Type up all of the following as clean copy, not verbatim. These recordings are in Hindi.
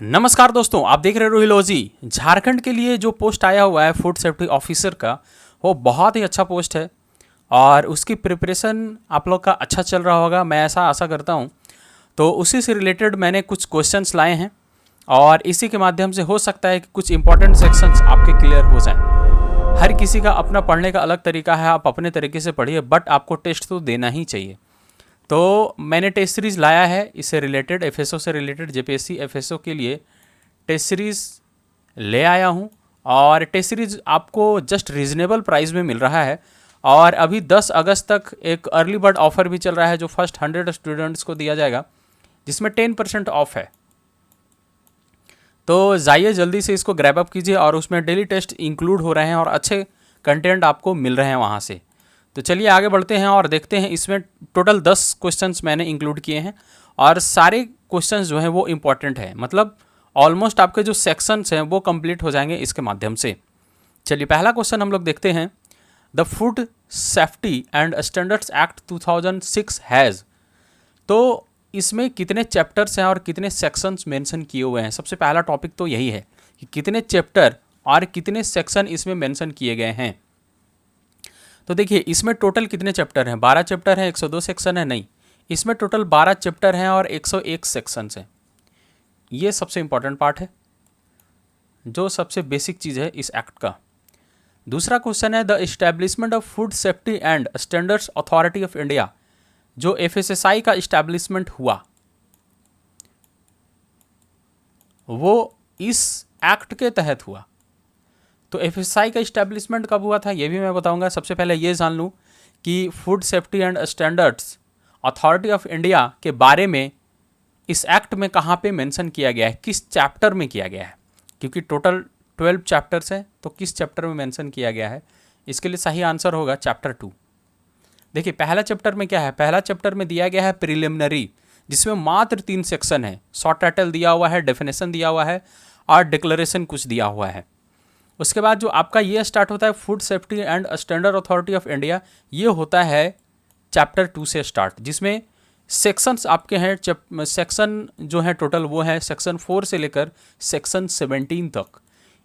नमस्कार दोस्तों, आप देख रहे हो रोहिलोजी। झारखंड के लिए जो पोस्ट आया हुआ है फूड सेफ्टी ऑफिसर का, वो बहुत ही अच्छा पोस्ट है और उसकी प्रिपरेशन आप लोग का अच्छा चल रहा होगा, मैं ऐसा आशा करता हूँ। तो उसी से रिलेटेड मैंने कुछ क्वेश्चंस लाए हैं और इसी के माध्यम से हो सकता है कि कुछ इंपॉर्टेंट सेक्शंस आपके क्लियर हो जाएं। हर किसी का अपना पढ़ने का अलग तरीका है, आप अपने तरीके से पढ़िए, बट आपको टेस्ट तो देना ही चाहिए। तो मैंने टेस्ट सीरीज़ लाया है इससे रिलेटेड, एफएसओ से रिलेटेड, जेपीएससी एफएसओ के लिए टेस्ट सीरीज़ ले आया हूँ। और टेस्ट सीरीज़ आपको जस्ट रीज़नेबल प्राइस में मिल रहा है और अभी 10 अगस्त तक एक अर्ली बर्ड ऑफर भी चल रहा है जो फर्स्ट 100 स्टूडेंट्स को दिया जाएगा, जिसमें 10% ऑफ है। तो जाइए जल्दी से इसको ग्रैब अप कीजिए और उसमें डेली टेस्ट इंक्लूड हो रहे हैं और अच्छे कंटेंट आपको मिल रहे हैं वहाँ से। तो चलिए आगे बढ़ते हैं और देखते हैं। इसमें टोटल 10 क्वेश्चंस मैंने इंक्लूड किए हैं और सारे क्वेश्चंस जो हैं वो इम्पॉर्टेंट है, मतलब ऑलमोस्ट आपके जो सेक्शंस हैं वो कंप्लीट हो जाएंगे इसके माध्यम से। चलिए पहला क्वेश्चन हम लोग देखते हैं। The food safety and standards act 2006 has, तो इसमें कितने चैप्टर्स हैं और कितने सेक्शंस मेंशन किए हुए हैं। सबसे पहला टॉपिक तो यही है कि कितने चैप्टर और कितने सेक्शन इसमें मेंशन किए गए हैं। तो देखिए इसमें टोटल कितने चैप्टर हैं, 12 चैप्टर हैं, 102 सेक्शन है, नहीं, इसमें टोटल 12 चैप्टर हैं और 101 सेक्शंस हैं। ये सबसे इंपॉर्टेंट पार्ट है, जो सबसे बेसिक चीज़ है इस एक्ट का। दूसरा क्वेश्चन है the establishment of food safety and standards authority of India, जो एफएसएसआई का इस्टेब्लिशमेंट हुआ वो इस एक्ट के तहत हुआ। तो एफएसएसआई का इस्टेब्लिशमेंट कब हुआ था ये भी मैं बताऊंगा। सबसे पहले ये जान लूँ कि food safety and standards authority of India के बारे में इस एक्ट में कहाँ पे मेंशन किया गया है, किस चैप्टर में किया गया है, क्योंकि टोटल 12 चैप्टर्स हैं, तो किस चैप्टर में मेंशन किया गया है, इसके लिए सही आंसर होगा चैप्टर 2। देखिए पहला चैप्टर में क्या है, पहला चैप्टर में दिया गया है प्रिलिमिनरी, जिसमें मात्र 3 सेक्शन है। शॉर्ट टाइटल दिया हुआ है, डेफिनेशन दिया हुआ है और डिक्लेरेशन कुछ दिया हुआ है। उसके बाद जो आपका ये स्टार्ट होता है food safety and standard authority of India, ये होता है चैप्टर 2 से स्टार्ट, जिसमें सेक्शंस आपके हैं। सेक्शन जो है टोटल वो है सेक्शन 4 से लेकर सेक्शन 17 तक।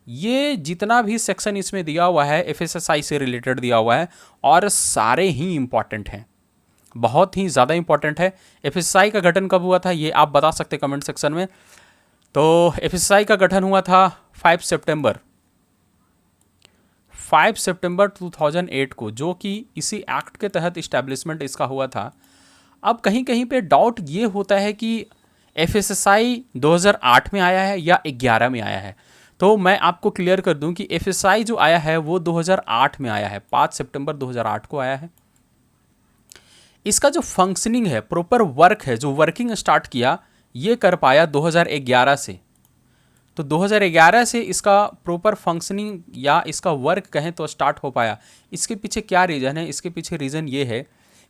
ये जितना भी सेक्शन इसमें दिया हुआ है एफएसएसआई से रिलेटेड दिया हुआ है और सारे ही इंपॉर्टेंट हैं, बहुत ही ज़्यादा इंपॉर्टेंट है। एफएसएसआई का गठन कब हुआ था ये आप बता सकते कमेंट सेक्शन में। तो एफएसएसआई का गठन हुआ था 5 सितंबर 2008 को, जो कि इसी एक्ट के तहत इस्टेब्लिशमेंट इसका हुआ था। अब कहीं कहीं पे डाउट ये होता है कि एफएसएसआई 2008 में आया है या 11 में आया है। तो मैं आपको क्लियर कर दूं कि एफएसएसआई जो आया है वो 2008 में आया है, 5 सितंबर 2008 को आया है। इसका जो फंक्शनिंग है, प्रॉपर वर्क है, जो वर्किंग स्टार्ट किया ये कर पाया 2011 से। तो 2011 से इसका प्रॉपर फंक्शनिंग या इसका वर्क कहें तो स्टार्ट हो पाया। इसके पीछे क्या रीज़न है, इसके पीछे रीज़न ये है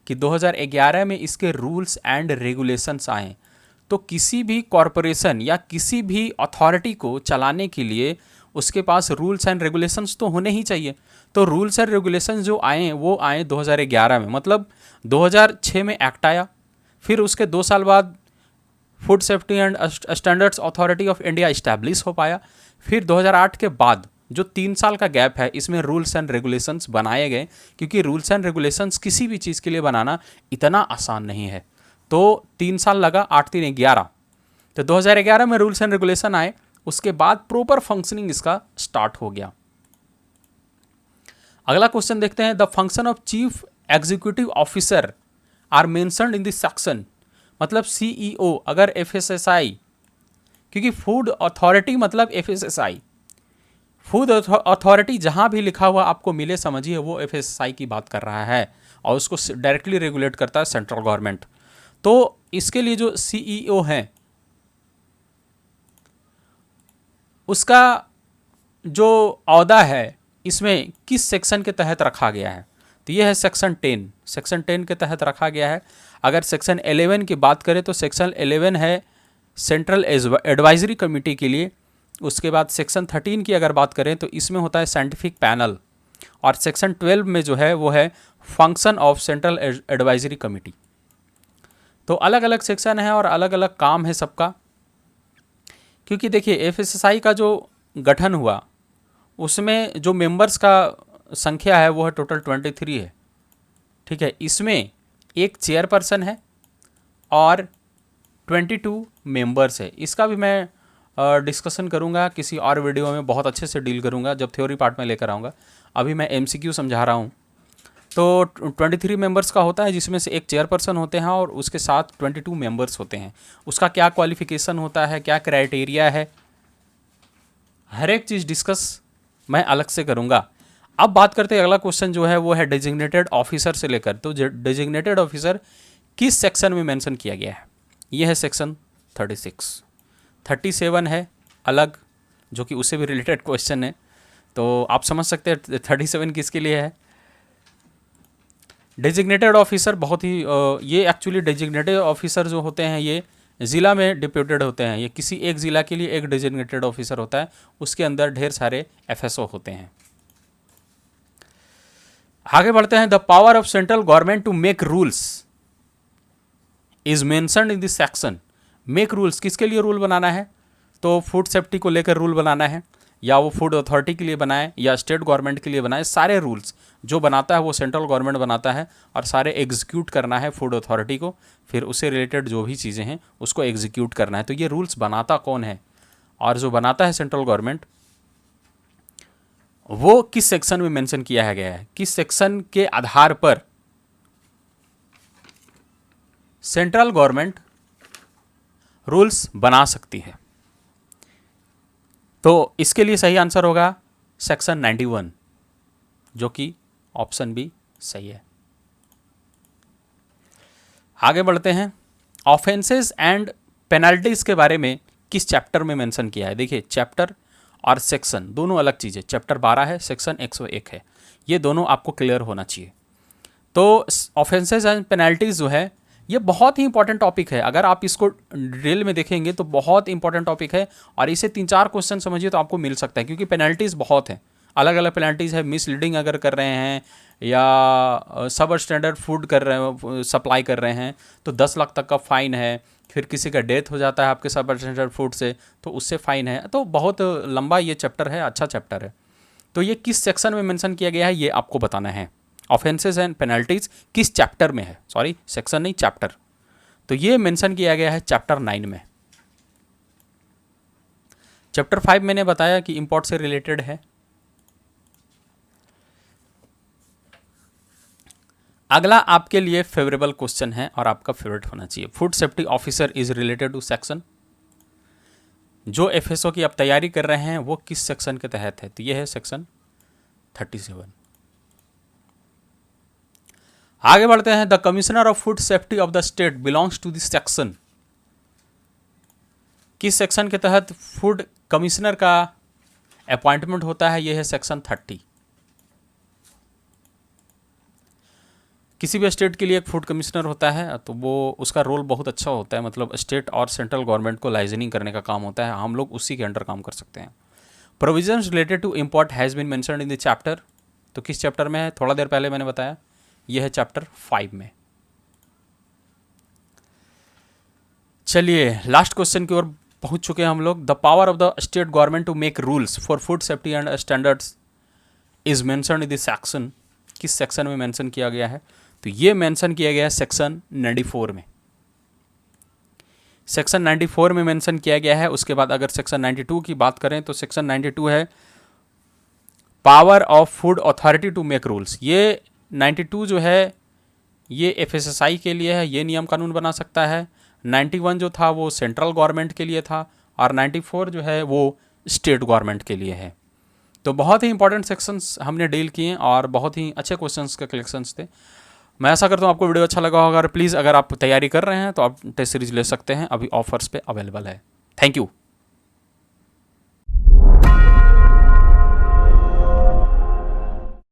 कि 2011 में इसके रूल्स एंड रेगुलेशंस आए। तो किसी भी कॉरपोरेशन या किसी भी अथॉरिटी को चलाने के लिए उसके पास रूल्स एंड रेगुलेशंस तो होने ही चाहिए। तो रूल्स एंड रेगुलेशंस जो आए वो आए 2011 में, मतलब 2006 में एक्ट आया, फिर उसके 2 साल बाद food safety and standards authority of India establish हो पाया, फिर 2008 के बाद जो 3 साल का गैप है इसमें रूल्स एंड रेगुलेशंस बनाए गए, क्योंकि रूल्स एंड रेगुलेशंस किसी भी चीज़ के लिए बनाना इतना आसान नहीं है। तो 3 साल लगा, 8 3 11। तो 2011 में रूल्स एंड रेगुलेशन आए, उसके बाद प्रॉपर फंक्शनिंग इसका स्टार्ट हो गया। अगला क्वेश्चन देखते हैं the function of chief executive officer are mentioned in this section, मतलब सीईओ अगर एफएसएसआई, क्योंकि फूड अथॉरिटी मतलब एफएसएसआई, फूड अथॉरिटी जहां भी लिखा हुआ आपको मिले समझिए वो एफएसएसआई की बात कर रहा है और उसको डायरेक्टली रेगुलेट करता है सेंट्रल गवर्नमेंट। तो इसके लिए जो सीईओ हैं उसका जो ओहदा है इसमें किस सेक्शन के तहत रखा गया है, तो ये है सेक्शन 10। सेक्शन 10 के तहत रखा गया है। अगर सेक्शन 11 की बात करें तो सेक्शन 11 है सेंट्रल एडवाइजरी कमेटी के लिए। उसके बाद सेक्शन 13 की अगर बात करें तो इसमें होता है साइंटिफिक पैनल, और सेक्शन 12 में जो है वो है function of central advisory committee. तो अलग अलग सेक्शन है और अलग अलग काम है सबका। क्योंकि देखिए एफएसएसआई का जो गठन हुआ उसमें जो मेंबर्स का संख्या है वो है टोटल 23 है, ठीक है। इसमें एक चेयरपर्सन है और 22 मेंबर्स है। इसका भी मैं डिस्कशन करूंगा किसी और वीडियो में, बहुत अच्छे से डील करूंगा जब थ्योरी पार्ट में लेकर आऊँगा। अभी मैं एमसीक्यू समझा रहा हूँ। तो 23 मेंबर्स का होता है, जिसमें से एक चेयरपर्सन होते हैं और उसके साथ 22 मेंबर्स होते हैं। उसका क्या क्वालिफिकेशन होता है, क्या क्राइटेरिया है, हर एक चीज़ डिस्कस मैं अलग से करूँगा। अब बात करते हैं, अगला क्वेश्चन जो है वो है डेजिग्नेटेड ऑफिसर से लेकर। तो डेजिग्नेटेड ऑफिसर किस सेक्शन में मेंशन किया गया है? ये है सेक्शन 36। 37 है अलग, जो कि उससे भी रिलेटेड क्वेश्चन है, तो आप समझ सकते हैं 37 किसके लिए है। डेजिग्नेटेड ऑफिसर बहुत ही ये एक्चुअली डेजिग्नेटेड ऑफिसर जो होते हैं ये ज़िला में डिप्यूटेड होते हैं। ये किसी एक ज़िला के लिए एक डेजिग्नेटेड ऑफिसर होता है, उसके अंदर ढेर सारे एफएसओ होते हैं। आगे बढ़ते हैं। The power of central government to make rules is mentioned in this section. Make rules, किसके लिए रूल बनाना है? तो फूड सेफ्टी को लेकर रूल बनाना है, या वो फूड अथॉरिटी के लिए बनाए या स्टेट गवर्नमेंट के लिए बनाए। सारे रूल्स जो बनाता है वो सेंट्रल गवर्नमेंट बनाता है और सारे एग्जीक्यूट करना है फूड अथॉरिटी को, फिर उससे रिलेटेड जो भी चीज़ें हैं उसको एग्जीक्यूट करना है। तो ये रूल्स बनाता कौन है? और जो बनाता है सेंट्रल गवर्नमेंट, वो किस सेक्शन में मेंशन किया गया है? किस सेक्शन के आधार पर सेंट्रल गवर्नमेंट रूल्स बना सकती है? तो इसके लिए सही आंसर होगा सेक्शन 91, जो कि ऑप्शन बी सही है। आगे बढ़ते हैं। ऑफेंसेस एंड पेनल्टीज के बारे में किस चैप्टर में मेंशन किया है? देखिए चैप्टर और सेक्शन दोनों अलग चीज़ें। चैप्टर 12 है, सेक्शन 101 है, ये दोनों आपको क्लियर होना चाहिए। तो ऑफेंसेस एंड पेनल्टीज जो है ये बहुत ही इंपॉर्टेंट टॉपिक है। अगर आप इसको डिटेल में देखेंगे तो बहुत इंपॉर्टेंट टॉपिक है, और इसे 3-4 क्वेश्चन समझिए तो आपको मिल सकता है, क्योंकि पेनल्टीज़ बहुत है, अलग अलग पेनल्टीज़ है। मिसलीडिंग अगर कर रहे हैं या सब स्टैंडर्ड फूड कर रहे हैं, सप्लाई कर रहे हैं, तो 10 लाख तक का फ़ाइन है। फिर किसी का डेथ हो जाता है आपके सब स्टैंडर्ड फूड से, तो उससे फ़ाइन है। तो बहुत लंबा ये चैप्टर है, अच्छा चैप्टर है। तो ये किस सेक्शन में मेंशन किया गया है ये आपको बताना है। ऑफेंसेस एंड पेनल्टीज किस चैप्टर में है? सॉरी, सेक्शन नहीं, चैप्टर। तो ये मेंशन किया गया है चैप्टर 9 में। चैप्टर 5 मैंने बताया कि इंपोर्ट से रिलेटेड है। अगला आपके लिए फेवरेबल क्वेश्चन है और आपका फेवरेट होना चाहिए। Food safety officer is related to section. जो एफएसओ की आप तैयारी कर रहे हैं वो किस सेक्शन के तहत है? तो ये है सेक्शन 37। आगे बढ़ते हैं। The commissioner of food safety of the state belongs to this section. किस सेक्शन के तहत फूड कमिश्नर का अपॉइंटमेंट होता है? यह है सेक्शन 30। किसी भी स्टेट के लिए एक फूड कमिश्नर होता है, तो वो उसका रोल बहुत अच्छा होता है, मतलब स्टेट और सेंट्रल गवर्नमेंट को लाइजनिंग करने का काम होता है। हम लोग उसी के अंडर काम कर सकते हैं। Provisions related to import has been mentioned in the chapter. तो किस चैप्टर में है? थोड़ा देर पहले मैंने बताया, यह है चैप्टर 5 में। चलिए लास्ट क्वेश्चन की ओर पहुंच चुके हैं हम लोग। The power of the state government to make rules for food safety and standards is mentioned in this section. किस सेक्शन में मेंशन किया गया है? तो ये मेंशन किया गया है सेक्शन 94 में। सेक्शन 94 में मेंशन किया गया है। उसके बाद अगर सेक्शन 92 की बात करें तो सेक्शन 92 है power of food authority to make rules. ये 92 जो है ये एफएसएसआई के लिए है, ये नियम कानून बना सकता है। 91 जो था वो सेंट्रल गवर्नमेंट के लिए था, और 94 जो है वो स्टेट गवर्नमेंट के लिए है। तो बहुत ही इंपॉर्टेंट सेक्शंस हमने डील किए और बहुत ही अच्छे क्वेश्चंस के कलेक्शंस थे। मैं ऐसा करता हूँ आपको वीडियो अच्छा लगा होगा, और प्लीज़ अगर आप तैयारी कर रहे हैं तो आप टेस्ट सीरीज ले सकते हैं, अभी ऑफर्स पे अवेलेबल है। Thank you.